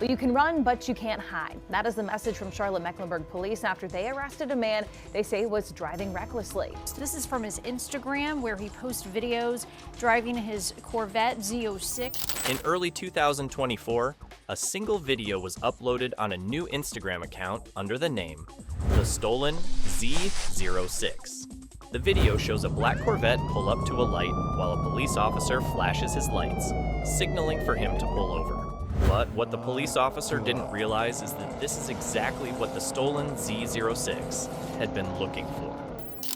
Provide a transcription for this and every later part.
Well, you can run, but you can't hide. That is the message from Charlotte-Mecklenburg police after they arrested a man they say was driving recklessly. This is from his Instagram, where he posts videos driving his Corvette Z06. In early 2024, a single video was uploaded on a new Instagram account under the name TheStolenZ06. The video shows a black Corvette pull up to a light while a police officer flashes his lights, signaling for him to pull over. But what the police officer didn't realize is that this is exactly what the stolen Z06 had been looking for.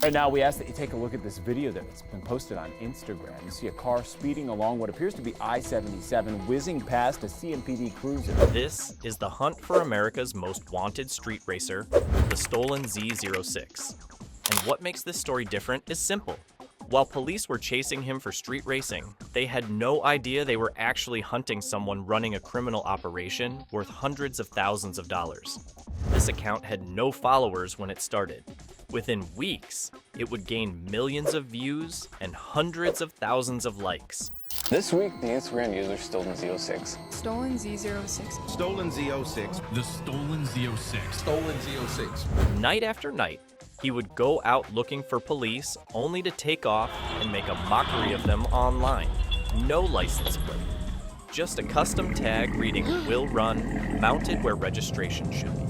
Right now, we ask that you take a look at this video that's been posted on Instagram. You see a car speeding along what appears to be I-77, whizzing past a CMPD cruiser. This is the hunt for America's most wanted street racer, the stolen Z06. And what makes this story different is simple. While police were chasing him for street racing, they had no idea they were actually hunting someone running a criminal operation worth hundreds of thousands of dollars. This account had no followers when it started. Within weeks, it would gain millions of views and hundreds of thousands of likes. This week, the Instagram user Stolen Z06. Stolen Z06. Stolen Z06. The Stolen Z06. Stolen Z06. Night after night, he would go out looking for police only to take off and make a mockery of them online. No license plate. Just a custom tag reading "will run" mounted where registration should be.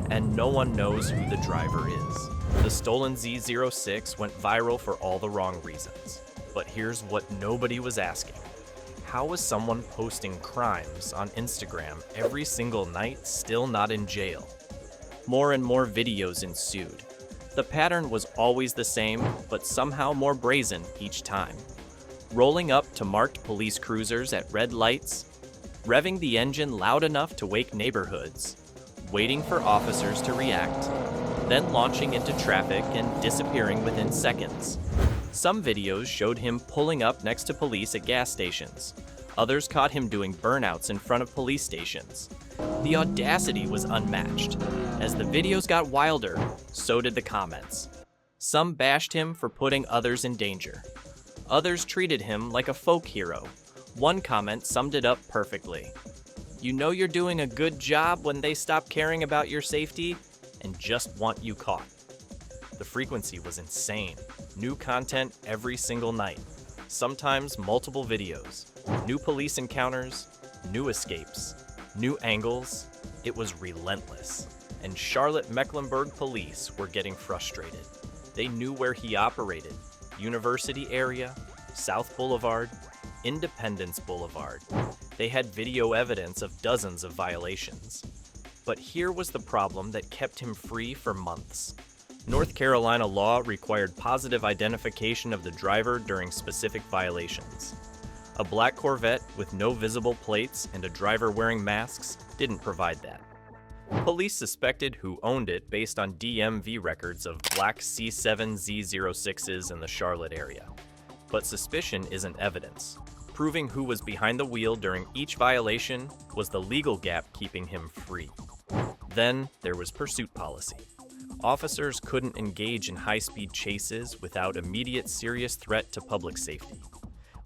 And no one knows who the driver is. The stolen Z06 went viral for all the wrong reasons. But here's what nobody was asking. How was someone posting crimes on Instagram every single night still not in jail? More and more videos ensued. The pattern was always the same, but somehow more brazen each time. Rolling up to marked police cruisers at red lights, revving the engine loud enough to wake neighborhoods, waiting for officers to react, then launching into traffic and disappearing within seconds. Some videos showed him pulling up next to police at gas stations. Others caught him doing burnouts in front of police stations. The audacity was unmatched. As the videos got wilder, so did the comments. Some bashed him for putting others in danger. Others treated him like a folk hero. One comment summed it up perfectly. You know you're doing a good job when they stop caring about your safety and just want you caught. The frequency was insane. New content every single night. Sometimes multiple videos. New police encounters, new escapes, new angles. It was relentless. And Charlotte-Mecklenburg police were getting frustrated. They knew where he operated: University area, South Boulevard, Independence Boulevard. They had video evidence of dozens of violations. But here was the problem that kept him free for months. North Carolina law required positive identification of the driver during specific violations. A black Corvette with no visible plates and a driver wearing masks didn't provide that. Police suspected who owned it based on DMV records of black C7 Z06s in the Charlotte area. But suspicion isn't evidence. Proving who was behind the wheel during each violation was the legal gap keeping him free. Then there was pursuit policy. Officers couldn't engage in high-speed chases without immediate serious threat to public safety.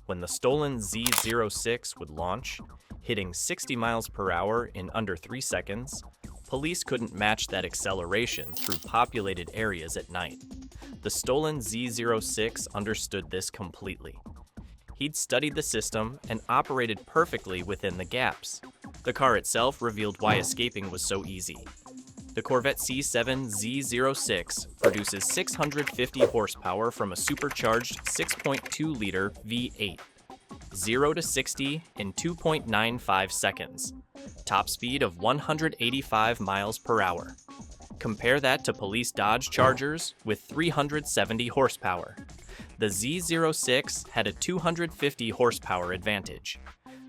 When the stolen Z06 would launch, hitting 60 miles per hour in under 3 seconds, police couldn't match that acceleration through populated areas at night. The stolen Z06 understood this completely. He'd studied the system and operated perfectly within the gaps. The car itself revealed why escaping was so easy. The Corvette C7 Z06 produces 650 horsepower from a supercharged 6.2-liter V8. 0 to 60 in 2.95 seconds. Top speed of 185 miles per hour. Compare that to police Dodge Chargers with 370 horsepower. The Z06 had a 250 horsepower advantage.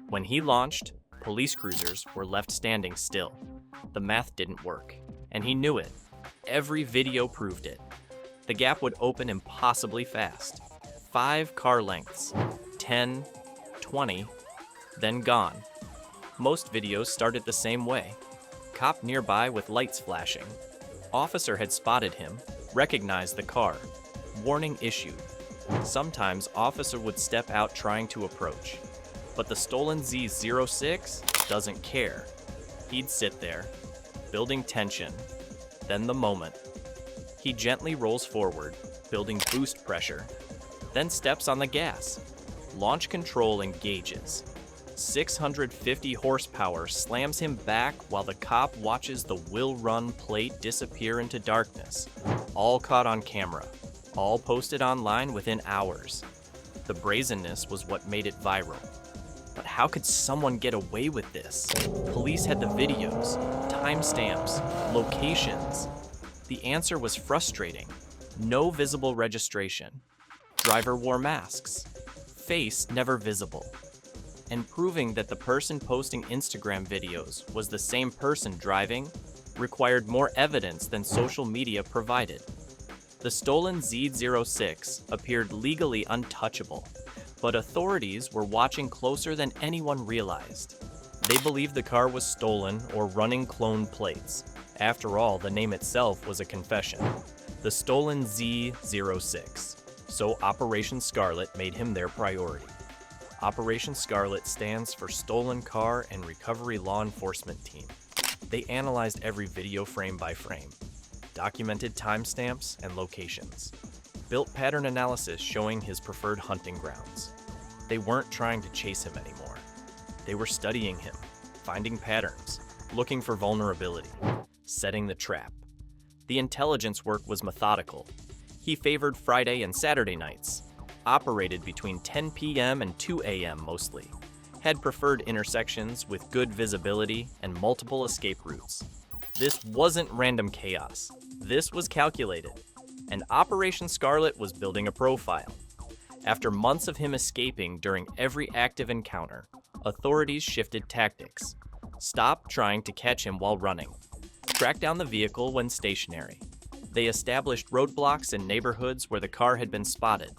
When he launched, police cruisers were left standing still. The math didn't work, and he knew it. Every video proved it. The gap would open impossibly fast. 5 car lengths, 10, 20, then gone. Most videos started the same way. Cop nearby with lights flashing. Officer had spotted him, recognized the car. Warning issued. Sometimes officer would step out trying to approach. But the stolen Z06 doesn't care. He'd sit there, building tension, then the moment. He gently rolls forward, building boost pressure, then steps on the gas. Launch control engages. 650 horsepower slams him back while the cop watches the "will run" plate disappear into darkness. All caught on camera, all posted online within hours. The brazenness was what made it viral. But how could someone get away with this? Police had the videos, timestamps, locations. The answer was frustrating. No visible registration. Driver wore masks. Face never visible. And proving that the person posting Instagram videos was the same person driving required more evidence than social media provided. The stolen Z06 appeared legally untouchable, but authorities were watching closer than anyone realized. They believed the car was stolen or running cloned plates. After all, the name itself was a confession. The stolen Z06. So Operation Scarlet made him their priority. Operation Scarlet stands for Stolen Car and Recovery Law Enforcement Team. They analyzed every video frame by frame, documented timestamps and locations, built pattern analysis showing his preferred hunting grounds. They weren't trying to chase him anymore. They were studying him, finding patterns, looking for vulnerability, setting the trap. The intelligence work was methodical. He favored Friday and Saturday nights, operated between 10 p.m. and 2 a.m. mostly, had preferred intersections with good visibility and multiple escape routes. This wasn't random chaos. This was calculated, and Operation Scarlet was building a profile. After months of him escaping during every active encounter, authorities shifted tactics. Stopped trying to catch him while running. Tracked down the vehicle when stationary. They established roadblocks in neighborhoods where the car had been spotted,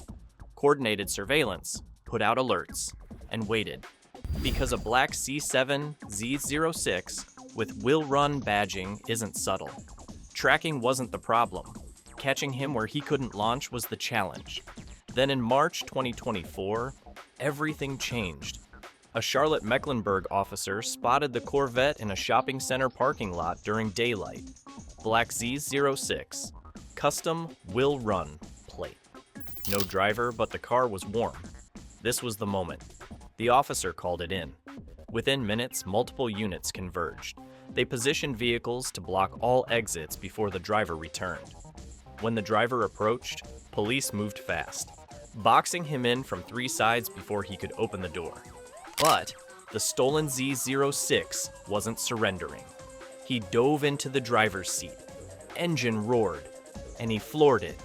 coordinated surveillance, put out alerts, and waited. Because a black C7 Z06 with "will run" badging isn't subtle. Tracking wasn't the problem. Catching him where he couldn't launch was the challenge. Then in March 2024, everything changed. A Charlotte-Mecklenburg officer spotted the Corvette in a shopping center parking lot during daylight. Black Z06, custom "will run" plate. No driver, but the car was warm. This was the moment. The officer called it in. Within minutes, multiple units converged. They positioned vehicles to block all exits before the driver returned. When the driver approached, police moved fast, boxing him in from 3 sides before he could open the door. But the stolen Z06 wasn't surrendering. He dove into the driver's seat. Engine roared, and he floored it.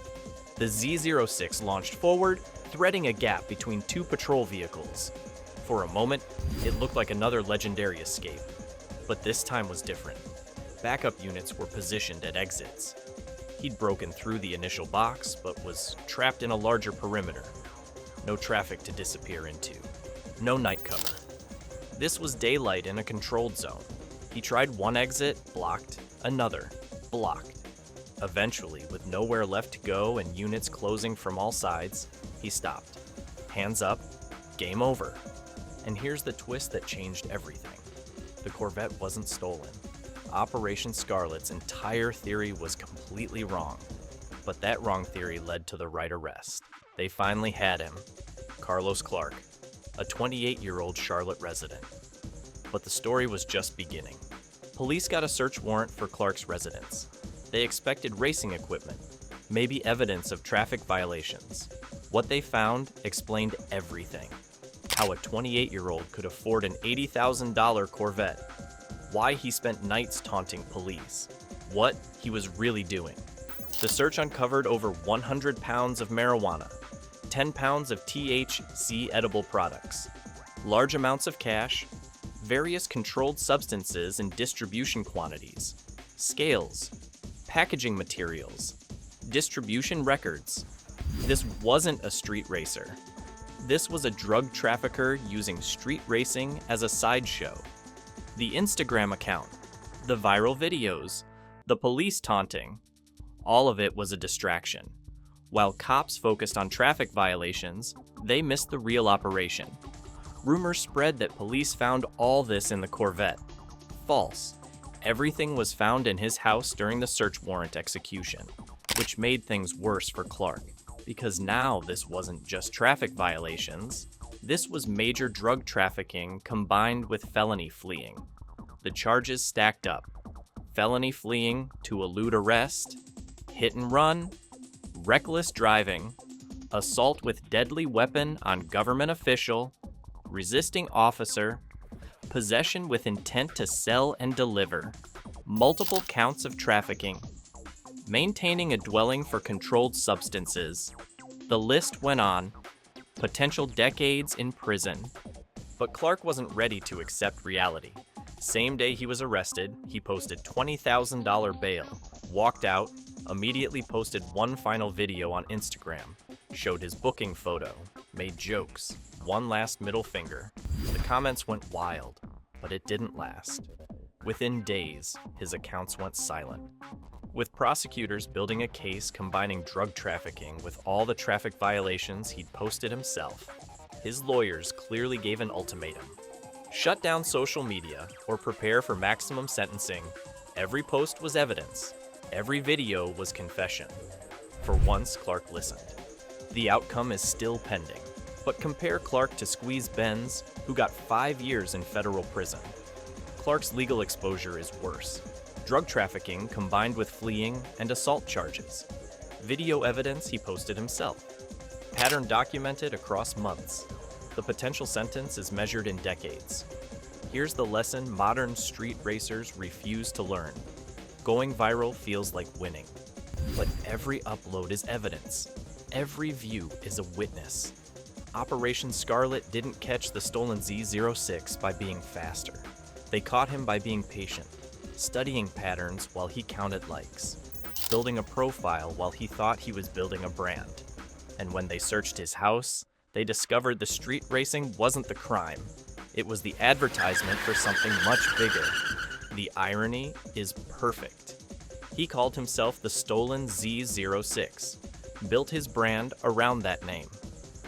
The Z06 launched forward, threading a gap between 2 patrol vehicles. For a moment, it looked like another legendary escape. But this time was different. Backup units were positioned at exits. He'd broken through the initial box, but was trapped in a larger perimeter. No traffic to disappear into. No night cover. This was daylight in a controlled zone. He tried one exit, blocked, another, blocked. Eventually, with nowhere left to go and units closing from all sides, he stopped. Hands up, game over. And here's the twist that changed everything. The Corvette wasn't stolen. Operation Scarlet's entire theory was completely wrong. But that wrong theory led to the right arrest. They finally had him, Carlos Clark, a 28-year-old Charlotte resident. But the story was just beginning. Police got a search warrant for Clark's residence. They expected racing equipment, maybe evidence of traffic violations. What they found explained everything. How a 28-year-old could afford an $80,000 Corvette. Why he spent nights taunting police. What he was really doing. The search uncovered over 100 pounds of marijuana, 10 pounds of THC edible products, large amounts of cash, various controlled substances in distribution quantities, scales, packaging materials, distribution records. This wasn't a street racer. This was a drug trafficker using street racing as a sideshow. The Instagram account, the viral videos, the police taunting, all of it was a distraction. While cops focused on traffic violations, they missed the real operation. Rumors spread that police found all this in the Corvette. false. Everything was found in his house during the search warrant execution, which made things worse for Clark, because now this wasn't just traffic violations. This was major drug trafficking combined with felony fleeing. The charges stacked up: felony fleeing to elude arrest, hit and run, reckless driving, assault with deadly weapon on government official, resisting officer, possession with intent to sell and deliver, multiple counts of trafficking, maintaining a dwelling for controlled substances. The list went on. Potential decades in prison. But Clark wasn't ready to accept reality. Same day he was arrested, he posted $20,000 bail, walked out, immediately posted one final video on Instagram, showed his booking photo, made jokes, one last middle finger. The comments went wild, but it didn't last. Within days, his accounts went silent. With prosecutors building a case combining drug trafficking with all the traffic violations he'd posted himself, his lawyers clearly gave an ultimatum: shut down social media or prepare for maximum sentencing. Every post was evidence. Every video was confession. For once, Clark listened. The outcome is still pending, but compare Clark to Squeeze Benz, who got 5 years in federal prison. Clark's legal exposure is worse. Drug trafficking combined with fleeing and assault charges. Video evidence he posted himself. Pattern documented across months. The potential sentence is measured in decades. Here's the lesson modern street racers refuse to learn. Going viral feels like winning. But every upload is evidence. Every view is a witness. Operation Scarlet didn't catch the Stolen Z06 by being faster. They caught him by being patient, studying patterns while he counted likes, building a profile while he thought he was building a brand. And when they searched his house, they discovered the street racing wasn't the crime. It was the advertisement for something much bigger. The irony is perfect. He called himself the Stolen Z06, built his brand around that name.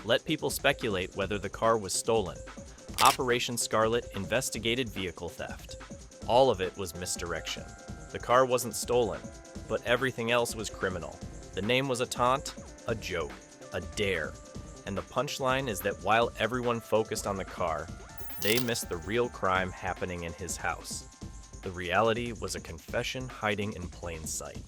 Let people speculate whether the car was stolen. Operation Scarlet investigated vehicle theft. All of it was misdirection. The car wasn't stolen, but everything else was criminal. The name was a taunt, a joke, a dare. And the punchline is that while everyone focused on the car, they missed the real crime happening in his house. The reality was a confession hiding in plain sight.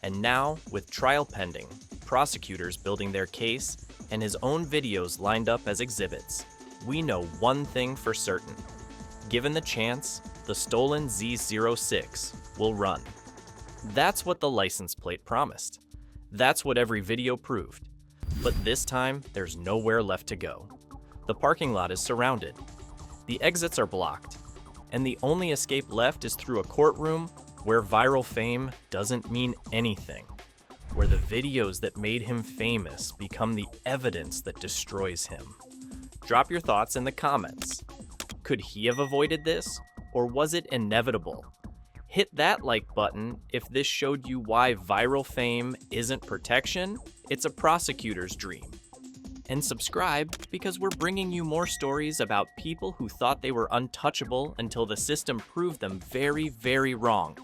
And now, with trial pending, prosecutors building their case, and his own videos lined up as exhibits, we know one thing for certain. Given the chance, the Stolen Z06 will run. That's what the license plate promised. That's what every video proved. But this time, there's nowhere left to go. The parking lot is surrounded. The exits are blocked. And the only escape left is through a courtroom where viral fame doesn't mean anything. Where the videos that made him famous become the evidence that destroys him. Drop your thoughts in the comments. Could he have avoided this? Or was it inevitable? Hit that like button if this showed you why viral fame isn't protection, it's a prosecutor's dream. And subscribe because we're bringing you more stories about people who thought they were untouchable until the system proved them very, very wrong.